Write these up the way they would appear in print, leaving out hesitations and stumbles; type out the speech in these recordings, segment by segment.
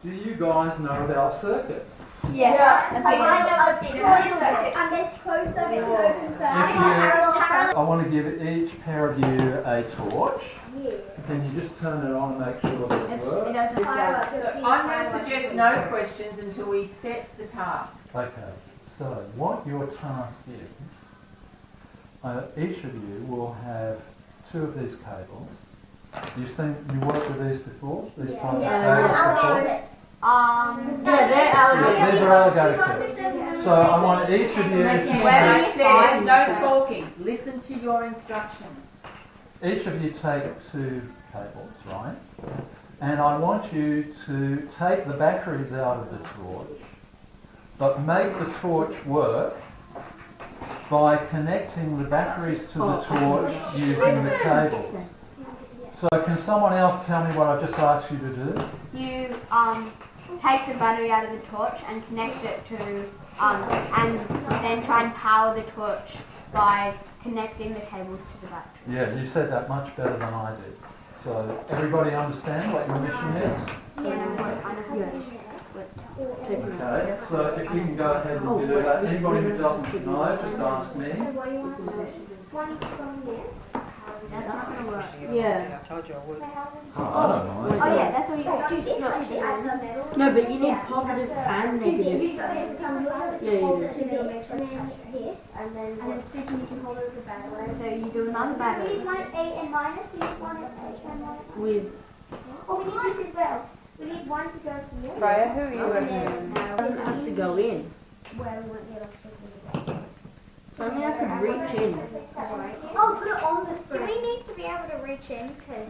Do you guys know about circuits? Yes. Yeah. And there's closed circuits and open circuits. I want to give each pair of you a torch. Can you just turn it on and make sure that it works? It doesn't So I'm going to suggest no questions until we set the task. Okay, so what your task is, each of you will have 2 of these cables. You worked with these before? These type of cables before? Yeah, they're alligator. These are alligator clips. So I want each of you to When I said no talking, listen to your instructions. each of you take 2 cables, right? And I want you to take the batteries out of the torch, but make the torch work by connecting the batteries to the torch using the cables. So can someone else tell me what I've just asked you to do? You take the battery out of the torch and connect it to, and then try and power the torch by connecting the cables to the battery. Yeah, you said that much better than I did. So everybody understand what your mission is? Okay, so if you can go ahead and do that. Anybody who doesn't know, just ask me. That's not going to work. Yeah. I don't know. Oh yeah, that's what you do. It's not this. No, but you need positive and negative. Yeah, you do. And then second you can hold over the battery. So you do another battery. We need 1 8 and minus. We need 1 8 and minus. With. Oh, we need this as well. We need 1 to go here. Freya, who are you working with? It doesn't have to go in. Where we want the electricity. So I mean I could reach in. Oh, put it on the screen. Do we need to be able to reach in? Because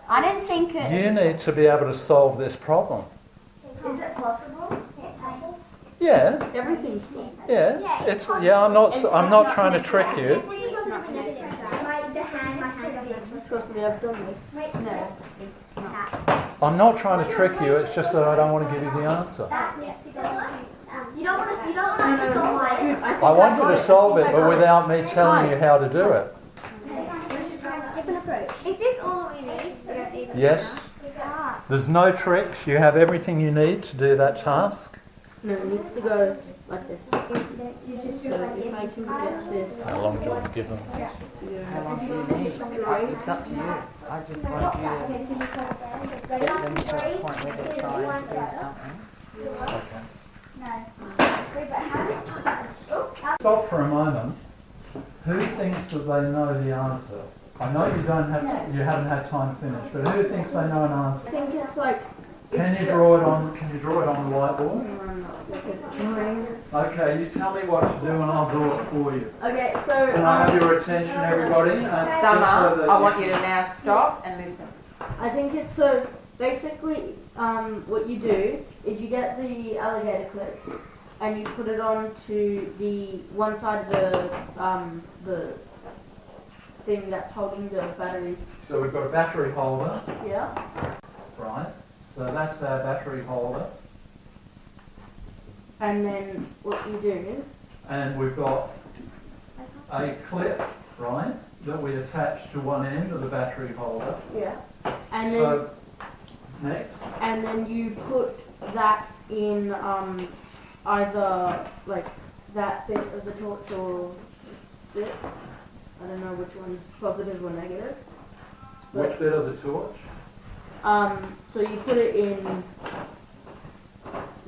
I don't think it. You need to be able to solve this problem. Is it possible? Yeah, Everything's possible. yeah. It's yeah. I'm not trying to trick you. Trust me, I've done this. No, it's not. I'm not trying to trick you. It's just that I don't want to give you the answer. You don't want us to solve it. Dude, I want you to solve it, but without me telling you how to do it. Let's just try a different approach. Is this all we need? Yes. There's no tricks. You have everything you need to do that task. No, it needs to go like this. So if I can get this. How long do you want to give them? How long do you need? It's up to you. I just want you to get them to a point where they try and do something. Stop for a moment. Who thinks that they know the answer? I know you haven't had time to finish, but who thinks they know an answer? I think it's like. Can you draw it on the whiteboard? Okay, you tell me what to do and I'll do it for you. Okay, so. Can I have your attention, everybody? Summer, I want you to now stop and listen. I think it's so basically what you do is you get the alligator clips and you put it onto the one side of the thing that's holding the batteries. So we've got a battery holder, Yeah. right? So that's our battery holder. And then what you do. And we've got a clip, right, that we attach to one end of the battery holder. Yeah. And then So, next. and then you put that in either like that bit of the torch or this bit. I don't know which one's positive or negative. But, Which bit of the torch? so you put it in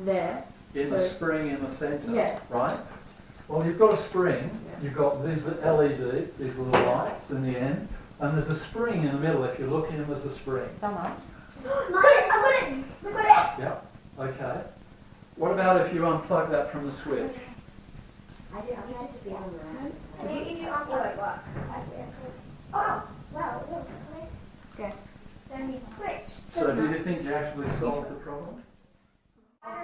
there. In the spring in the centre, Yeah. right? Well, you've got a spring, you've got these LEDs, these little lights in the end, and there's a spring in the middle. If you look in, there's a spring. Summer. I got it. Yeah, okay. What about if you unplug that from the switch? If you unplug it, what? Oh, wow. Okay. Then we switch. So do you think you actually solved the problem?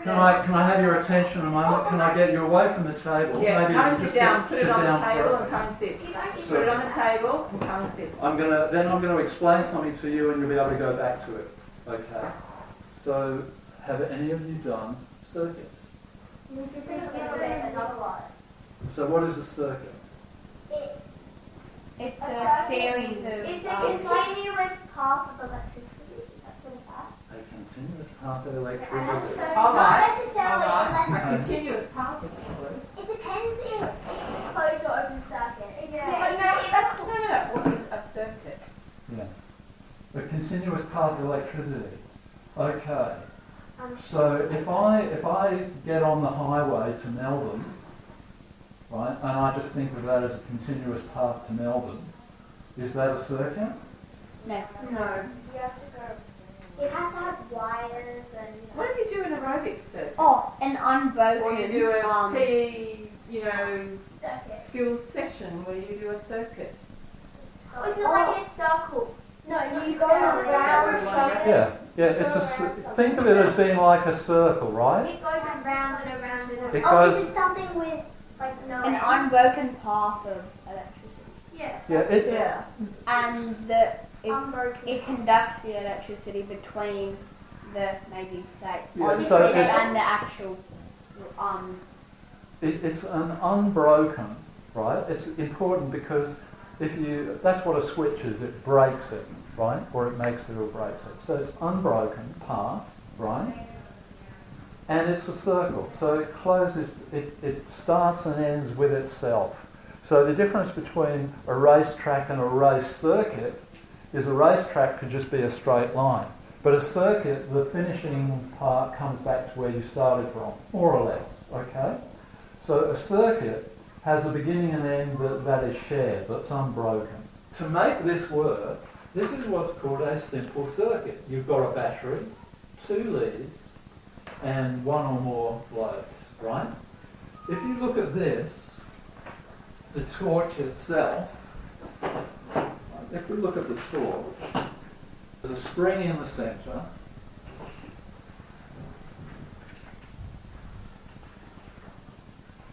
Can I have your attention a moment? Can I get you away from the table? Yeah, Maybe come you and just sit down. Put it on the down for table a- and come and sit. So- Put it on the table and come and sit. I'm gonna explain something to you and you'll be able to go back to it. Okay. So have any of you done circuits? So what is a circuit? It's a series of. It's a continuous path of electricity. That's what it's at. A continuous path of electricity. Alright, necessarily alright. unless A continuous path of fluid. it depends if it's a closed or open circuit. But no, what is a circuit? Yeah. A continuous path of electricity. Okay. So if I get on the highway to Melbourne, right, and I just think of that as a continuous path to Melbourne, is that a circuit? No. No. You have to go. It has to have wires and. What do you do an aerobic circuit? Oh, an unbroken. Or you do a PE, Circuit. skills session where you do a circuit. Or if you're like in a circle. No, you go Circle. around. Yeah, it's think of it as being like a circle, right? It goes around and around and around. It Oh, goes- is it something with like no An end? unbroken path of electricity. Yeah. Yeah, And Unbroken. it conducts the electricity between the maybe say Yeah, on so switch it's- and the actual it's an unbroken, right? It's important because that's what a switch is, it breaks it, right? Or it makes it or breaks it. So it's unbroken path, right? And it's a circle, so it closes, it starts and ends with itself. So the difference between a racetrack and a race circuit is a racetrack could just be a straight line. But a circuit, the finishing part comes back to where you started from, more or less, okay? So a circuit has a beginning and end that is shared, that's unbroken. To make this work, this is what's called a simple circuit. You've got a battery, 2 leads, and 1 or more loads, right? If you look at this, the torch itself, if we look at the torch, there's a spring in the centre,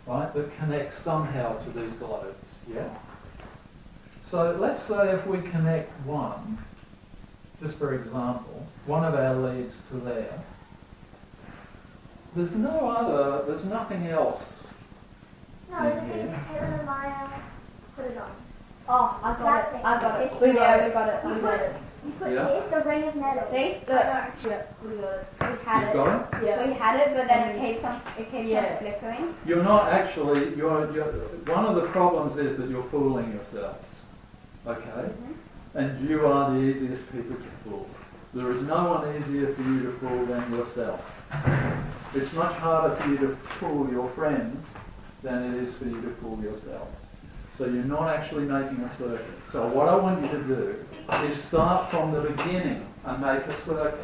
right, that connects somehow to these globes, yeah? So let's say if we connect one, just for example, one of our leads to there, there's nothing else. No, the thing is, Caitlin and Maya put it on. Oh, I got it. I got it. This We one. got it. You We put got it. You put Yeah. this, the ring of metal. See? Look. Yeah, we got it. We You've had it. got it? Yeah. We had it, but then it keeps on Yeah. flickering. You're not actually, one of the problems is that you're fooling yourselves, okay? And you are the easiest people to fool. There is no one easier for you to fool than yourself. It's much harder for you to fool your friends than it is for you to fool yourself. So you're not actually making a circuit. So what I want you to do is start from the beginning and make a circuit,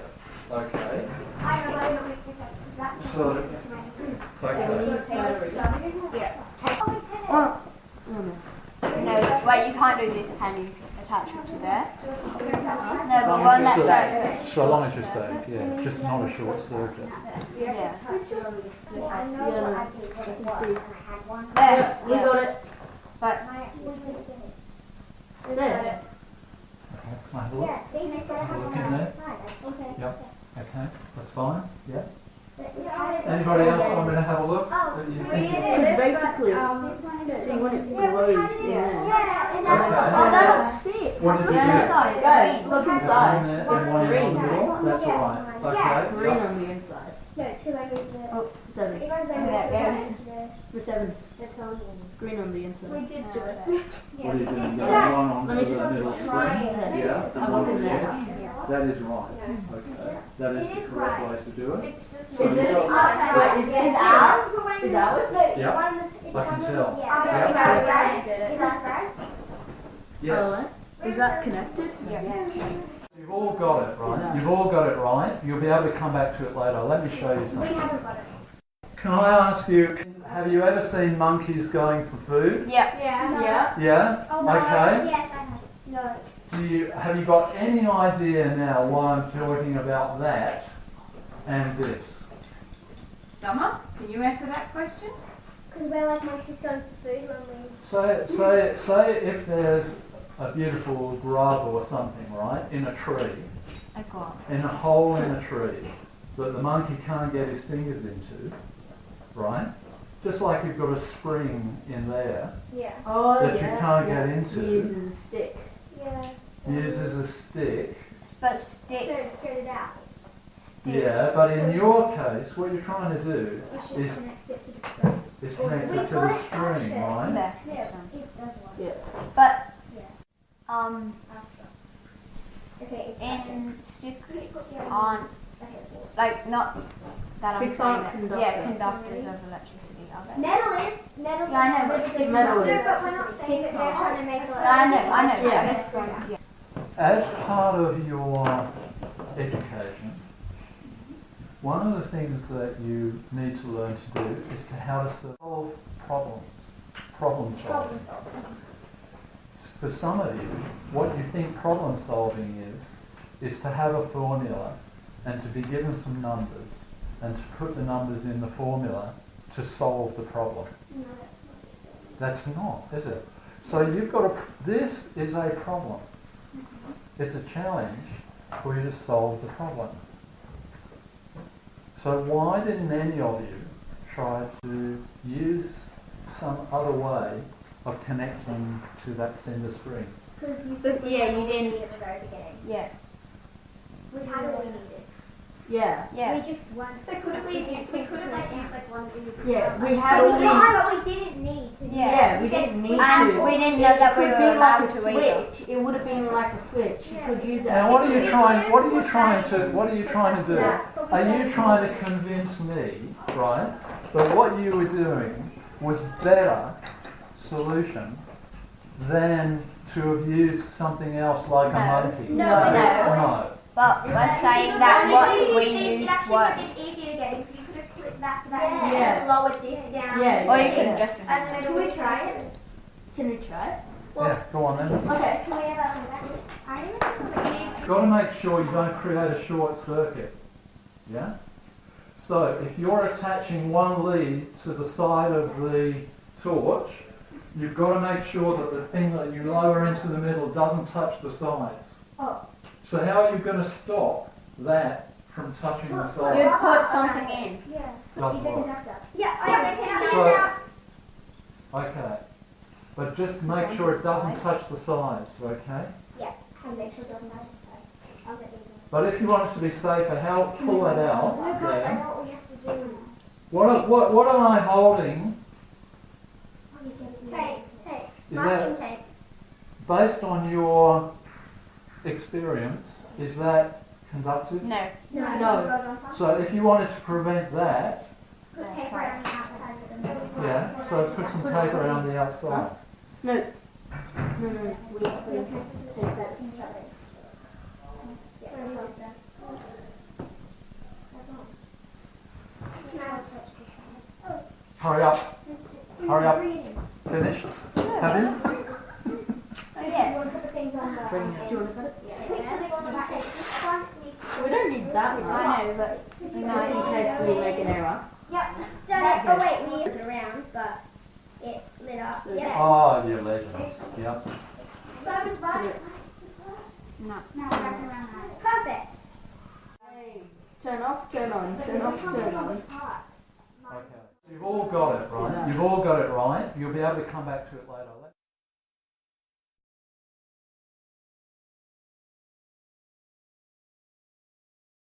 okay? I know, but I don't make this up because that's So- not it's made. Okay. Yeah. Take. Oh, No, wait. You can't do this. Can you attach it to there? No, but one that's just. So long as you're safe, yeah, just not a short circuit. Yeah. I know what I did what it was, and I had one. There. we got it. But There. Okay, can I have a look? Yeah, see, they gotta have Look one in on there. the side. Okay. Yep, okay, that's fine, yeah. Yeah. Anybody else want me to have a look? Oh, That you we think did is- it. Because basically, This one is see when it Yeah, glows in yeah, there. and Okay. that's Oh, that'll stick. What did you do? inside. Guys, look One inside. there and It's one in the green. middle? That's Yes, all right, yeah. okay. Green yep. on the inside. No, it's because I moved the. Oops, 7. It goes over Yeah, into the. The 7. That's all. It's green on the inside. We did do it. What are you doing? Yeah. Going one on Let me the just middle try screen? it. Yeah, and I'm one looking on there. there. That is right, okay. That is It the is correct right. way to do it. It's just. So Is you've it? got- Wait, Is ours? Is ours? No, it's Yeah. one that's. It's I can one tell. Yeah. Yeah. Is that right? Yes. Is that connected? You've all got it, right? You've all got it right. You'll be able to come back to it later. Let me show you We something. haven't got it. Can I ask you, have you ever seen monkeys going for food? Yeah. Yeah. Yeah. Yeah? Oh, no. Okay. Yes, I have. No. Have you got any idea now why I'm talking about that and this? Donna, can you answer that question? Because we're like monkeys going for food when we. Say if there's a beautiful grub or something, right, in a tree, in a hole in a tree that the monkey can't get his fingers into, right? Just like you've got a spring in there Yeah. Oh, that yeah. you can't yeah. get into, He uses a stick. Yeah. uses a stick. But So sticks. get it out. Yeah, but in your case, what you're trying to do is Connect it to the screen. connect it to the string, right? There. Yeah, it does work. Yeah. But Yeah. Okay, it's in sticks okay. aren't like not that Sticks I'm aren't saying that. Yeah, conductors of electricity are they? Metal is. Metal. Yeah, I know, but metal No, is. but we're not saying that they're trying to make it. I know. Yeah. I guess yeah. As part of your education, one of the things that you need to learn to do is to how to solve problems, problem solving. For some of you, what you think problem solving is to have a formula and to be given some numbers and to put the numbers in the formula to solve the problem. No, That's not, is it? So you've got this is a problem. It's a challenge for you to solve the problem. So why didn't any of you try to use some other way of connecting to that sender string? because you But yeah, you didn't. at the very beginning. Yeah. We had all we needed. Yeah. Yeah. We just weren't. But couldn't we have used like one of these? Yeah, we had But all we the... didn't, but we didn't need to. Yeah, we didn't need And to. we didn't know that we It were could be allowed like a to either. switch. It would have been like a switch. You could use it. Now what are you trying to do? Are you trying to convince me, right, that what you were doing was better solution than to have used something else like a monkey? No. No. But we're saying that what we used actually worked. made it easier to get because you could have clicked that to that Yeah. and lowered this down. Yeah. Or you can just And can we try it? Can we try it? Yeah, go on then. Okay. Can we have a I remember. You've got to make sure you don't create a short circuit. Yeah? So if you're attaching one lead to the side of the torch, you've got to make sure that the thing that you lower into the middle doesn't touch the sides. Oh. So how are you going to stop that from touching the You'd sides? put something in. Yeah. Doesn't He's a work. conductor. Yeah, I So- Okay. But just make sure it doesn't touch the sides, okay? Yeah, and make sure it doesn't have to stay. I'll get these. But if you want it to be safer, pull that out Oh my gosh, I there. know what we have to do. What am I holding? Tape. Is Masking that, tape. based on your experience, is that conductive? No. No. So if you wanted to prevent that, Put tape around the outside of the yeah, so put some tape around the outside. No. No. We have to take that. Hurry up. Hurry up. Finished? Have you? Oh yeah. You want to put the things on the... Do you want to put it? Make sure they go on the back. This one needs to... We don't need that much. I know, but Just in case we make an error. Yep. Done it. Oh wait, we put it around, but it lit up. Yeah. Oh, you legends. Yep. So I was right. no. Now we're wrapping around that. Perfect. Turn off, turn on, turn off, turn on. Okay. You've all got it, right? You've all got it right. You'll be able to come back to it later.